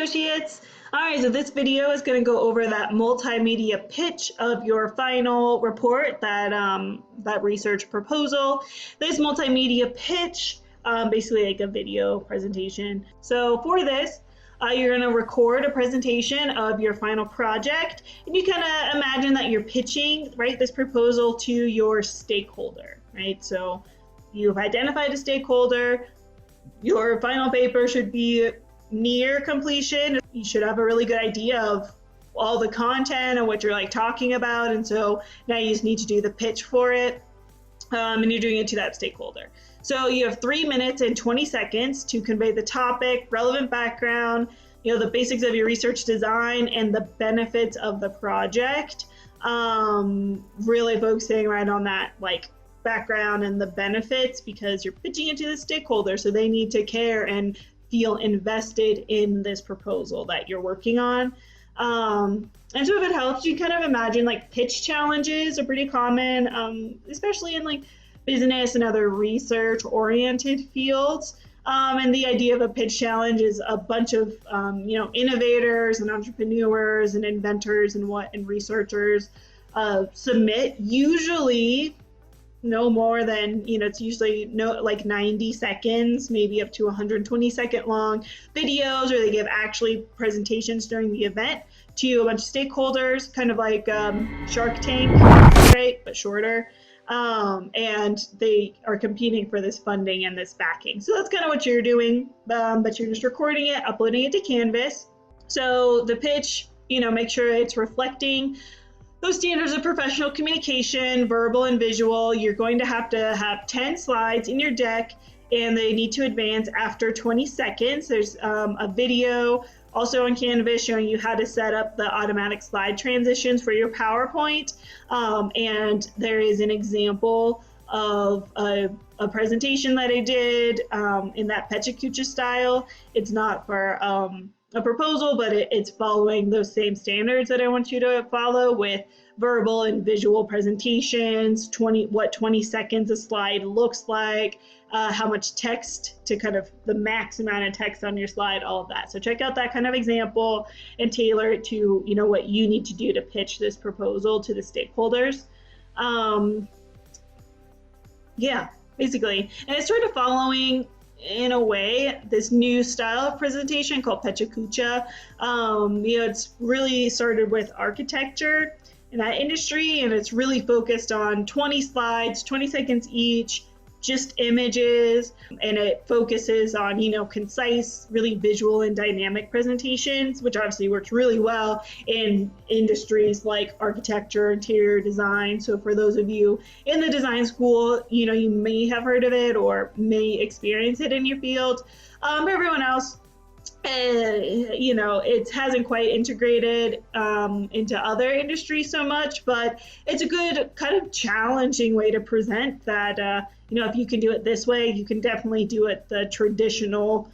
Associates. All right, so this video is going to go over that multimedia pitch of your final report, that research proposal. This multimedia pitch, basically like a video presentation. So for this, you're going to record a presentation of your final project, and you kind of imagine that you're pitching, right, this proposal to your stakeholder, right? So you've identified a stakeholder. Your final paper should be near completion. You should have a really good idea of all the content and what you're like talking about, and so now you just need to do the pitch for it, and you're doing it to that stakeholder. So you have 3 minutes and 20 seconds to convey the topic, relevant background, the basics of your research design, and the benefits of the project. Really focusing right on that background and the benefits, because you're pitching it to the stakeholder, so they need to care and feel invested in this proposal that you're working on. And so if it helps, you kind of imagine pitch challenges are pretty common, especially in business and other research oriented fields. And the idea of a pitch challenge is a bunch of innovators and entrepreneurs and inventors and researchers submit, usually no more than, it's usually 90 seconds, maybe up to 120-second long videos, or they give actually presentations during the event to a bunch of stakeholders, kind of like Shark Tank, right, but shorter. And they are competing for this funding and this backing. So that's kind of what you're doing, but you're just recording it, uploading it to Canvas. So the pitch, make sure it's reflecting those standards of professional communication, verbal and visual. You're going to have 10 slides in your deck, and they need to advance after 20 seconds. There's a video also on Canvas showing you how to set up the automatic slide transitions for your PowerPoint. And there is an example of a presentation that I did in that Pechacucha style. It's not for a proposal, but it's following those same standards that I want you to follow, with verbal and visual presentations, 20 seconds a slide looks like, how much text to kind of the max amount of text on your slide, all of that. So check out that kind of example and tailor it to what you need to do to pitch this proposal to the stakeholders. Yeah, basically. And it's sort of following, in a way, this new style of presentation called Pechacucha. It's really started with architecture in that industry, and it's really focused on 20 slides, 20 seconds each, just images, and it focuses on, concise, really visual and dynamic presentations, which obviously works really well in industries like architecture, interior design. So for those of you in the design school, you may have heard of it or may experience it in your field. For everyone else, it hasn't quite integrated into other industries so much, but it's a good kind of challenging way to present that, if you can do it this way, you can definitely do it the traditional,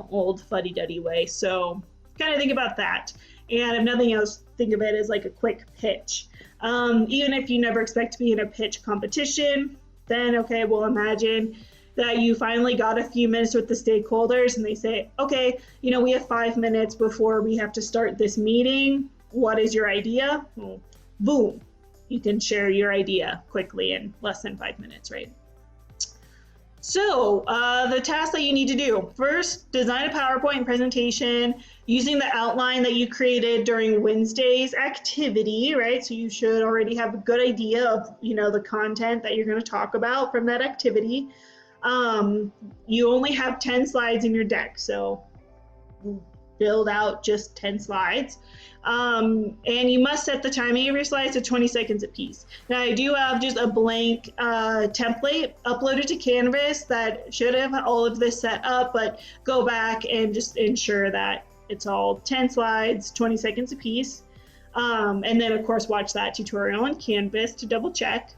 old fuddy-duddy way. So kind of think about that. And if nothing else, think of it as like a quick pitch. Even if you never expect to be in a pitch competition, then, okay, well, imagine that you finally got a few minutes with the stakeholders and they say, okay, we have 5 minutes before we have to start this meeting. What is your idea? Well, boom, you can share your idea quickly in less than 5 minutes, right? So the tasks that you need to do: first, design a PowerPoint presentation using the outline that you created during Wednesday's activity, right? So you should already have a good idea of, the content that you're going to talk about from that activity. You only have 10 slides in your deck, so build out just 10 slides. And you must set the timing of your slides to 20 seconds apiece. Now, I do have just a blank template uploaded to Canvas that should have all of this set up, but go back and just ensure that it's all 10 slides, 20 seconds apiece. And then, of course, watch that tutorial on Canvas to double check.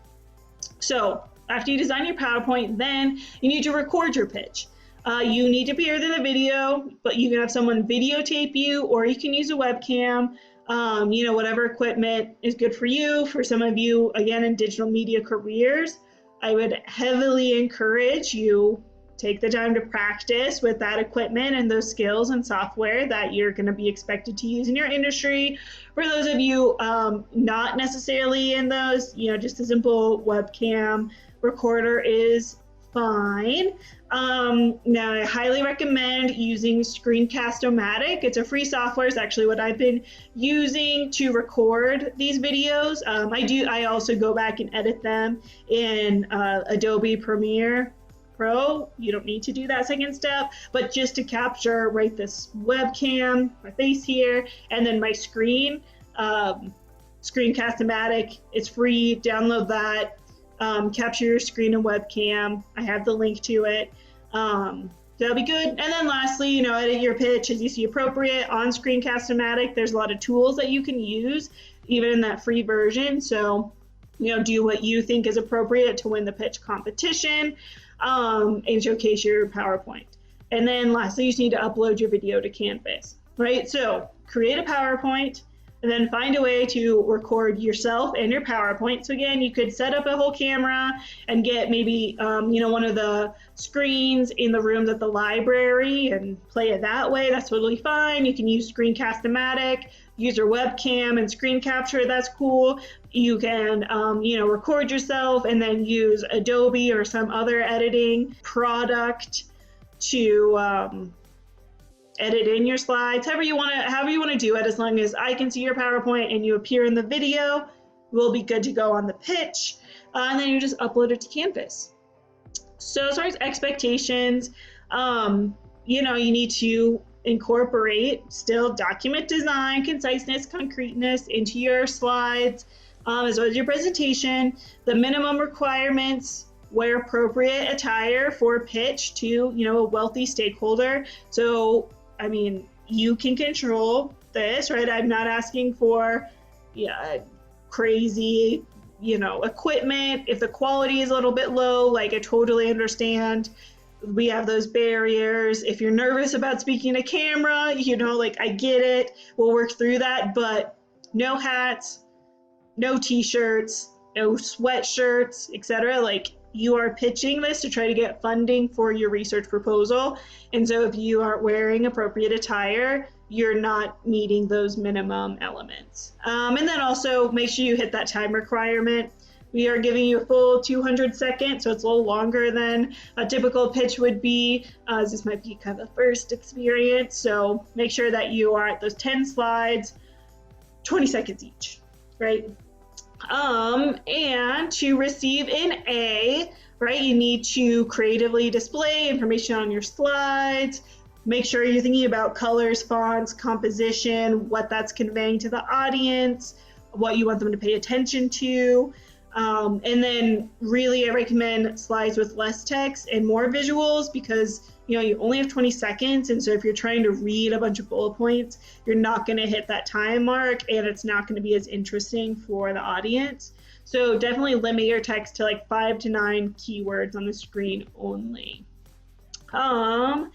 So after you design your PowerPoint, then you need to record your pitch. You need to appear in the video, but you can have someone videotape you, or you can use a webcam. Whatever equipment is good for you. For some of you, again, in digital media careers, I would heavily encourage you take the time to practice with that equipment and those skills and software that you're going to be expected to use in your industry. For those of you not necessarily in those, just a simple webcam recorder is fine. Now I highly recommend using Screencast-O-Matic. It's a free software. It's actually what I've been using to record these videos. I also go back and edit them in Adobe Premiere Pro. You don't need to do that second step, but just to capture this webcam, my face here, and then my screen, Screencast-O-Matic. It's free. Download that. Capture your screen and webcam. I have the link to it. That'll be good. And then lastly, edit your pitch as you see appropriate on Screencast-O-Matic. There's a lot of tools that you can use, even in that free version. So, do what you think is appropriate to win the pitch competition, and showcase your PowerPoint. And then lastly, you just need to upload your video to Canvas, right? So create a PowerPoint, and then find a way to record yourself and your PowerPoint. So again, you could set up a whole camera and get maybe, one of the screens in the rooms at the library and play it that way. That's totally fine. You can use Screencast-O-Matic, use your webcam and screen capture. That's cool. You can, record yourself and then use Adobe or some other editing product to, edit in your slides, however you want to do it. As long as I can see your PowerPoint and you appear in the video, we'll be good to go on the pitch. And then you just upload it to Canvas. So as far as expectations, you need to incorporate still document design, conciseness, concreteness into your slides, as well as your presentation. The minimum requirements: wear appropriate attire for pitch to, a wealthy stakeholder. So you can control this, right? I'm not asking for crazy, equipment. If the quality is a little bit low, I totally understand. We have those barriers. If you're nervous about speaking to camera, I get it. We'll work through that, but no hats, no t-shirts, no sweatshirts, etc. You are pitching this to try to get funding for your research proposal. And so if you aren't wearing appropriate attire, you're not meeting those minimum elements. And then also make sure you hit that time requirement. We are giving you a full 200 seconds, so it's a little longer than a typical pitch would be. This might be kind of a first experience. So make sure that you are at those 10 slides, 20 seconds each, right? And to receive an A, right, you need to creatively display information on your slides. Make sure you're thinking about colors, fonts, composition, what that's conveying to the audience, what you want them to pay attention to. And then really I recommend slides with less text and more visuals, because you only have 20 seconds. And so if you're trying to read a bunch of bullet points, you're not going to hit that time mark, and it's not going to be as interesting for the audience. So definitely limit your text to 5 to 9 keywords on the screen only. And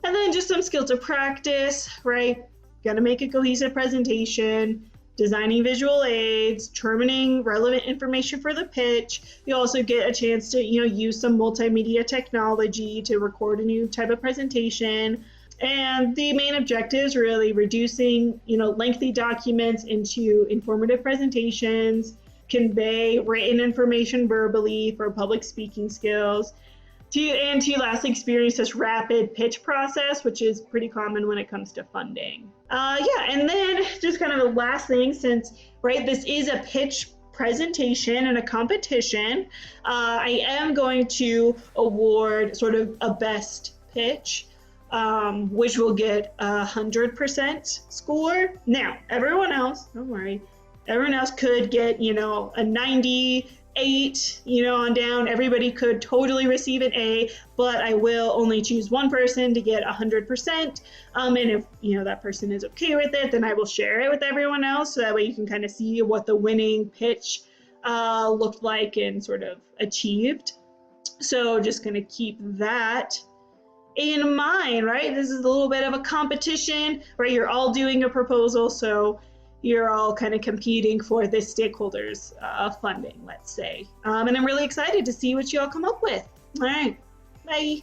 then just some skills to practice, right? Got to make a cohesive presentation, designing visual aids, determining relevant information for the pitch. You also get a chance to, use some multimedia technology to record a new type of presentation. And the main objectives really reducing, lengthy documents into informative presentations, convey written information verbally for public speaking skills, to lastly experience this rapid pitch process, which is pretty common when it comes to funding. And then just kind of the last thing, since, right, this is a pitch presentation and a competition, I am going to award sort of a best pitch, which will get 100% score. Now, everyone else, don't worry, everyone else could get, a 98, on down. Everybody could totally receive an A, but I will only choose one person to get 100%. And if, that person is okay with it, then I will share it with everyone else. So that way you can kind of see what the winning pitch looked like and sort of achieved. So just going to keep that in mind, right? This is a little bit of a competition, right? You're all doing a proposal, so you're all kind of competing for this stakeholders funding, let's say. And I'm really excited to see what you all come up with. All right, bye.